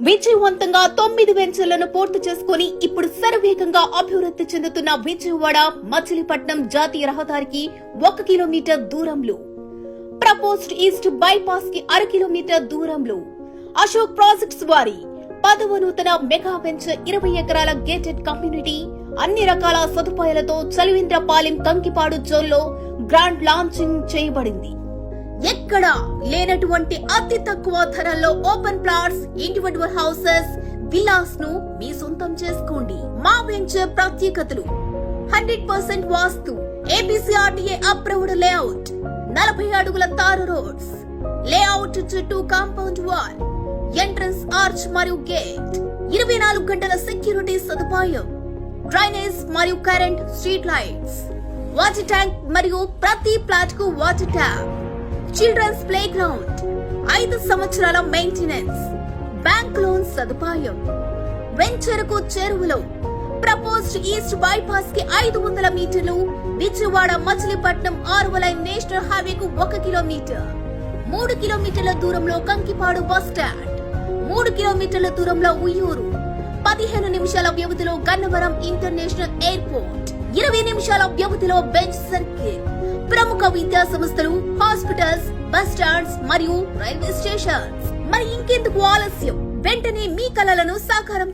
విజయవంతంగా 9 వెంచర్లను పూర్తి చేసుకుని ఇప్పుడు శరవేగంగా అభివృద్ధి చెందుతున్న విజయవాడ మచిలీపట్నం జాతీయ రహదారికి 1 కిలోమీటర్ దూరంలో, ప్రపోజ్డ్ ఈస్ట్ బైపాస్ కి 1/2 కిలోమీటర్ దూరంలో అశోక్ ప్రాజెక్ట్స్ వారి 10వ నూతన మెగా వెంచర్ 20 ఎకరాల గేటెడ్ కమ్యూనిటీ అన్ని రకాల సదుపాయాలతో చలివింద్రపాలెం కంకిపాడు జోన్లో గ్రాండ్ లాంచింగ్ చేయబడింది. ఎక్కడా లేనటువంటి అతి తక్కువ ధరల్లో open plots, individual houses, villas ను మీ సొంతం చేసుకోండి. మా వెంచర్ ప్రత్యేకతలు: 100% వాస్తు, ABCRTA అప్రూవ్డ్ లేఅవుట్, 40 అడుగుల తారు రోడ్స్, లేఅవుట్ చుట్టూ కాంపౌండ్ వాల్, ఎంట్రన్స్ ఆర్చ్ మరియు గేట్, 24 గంటల సెక్యూరిటీ సదుపాయం, డ్రైనేజ్ మరియు current, street lights, water tank మరియు ప్రతి ప్లాట్ కు water tap, children's play ground, 5 సంవత్సరాల మెయింటెనెన్స్, బ్యాంక్ లోన్ సదుపాయం. వెంచర్ కు చేరువలో ప్రపోజ్డ్ ఈస్ట్ బైపాస్ కి 500 మీటర్లు, విజయవాడ మచిలీపట్నం 6వ లైన్ నేషనల్ హైవేకు 1 కిలోమీటర్, 3 కిలోమీటర్ల దూరంలో కంకిపాడు బస్ స్టాండ్, 3 కిలోమీటర్ల దూరంలో ఉయ్యూరు, 15 నిమిషాల వ్యవధిలో గన్నవరం ఇంటర్నేషనల్ ఎయిర్పోర్ట్, 20 నిమిషాల వ్యవధిలో బెంచ్ సర్కిల్, ప్రముఖ విద్యా సంస్థలు, హాస్పిటల్స్, బస్ స్టాండ్స్ మరియు రైల్వే స్టేషన్స్. మరి ఇంకెందుకు ఆలస్యం? వెంటనే మీ కలలను సాకారం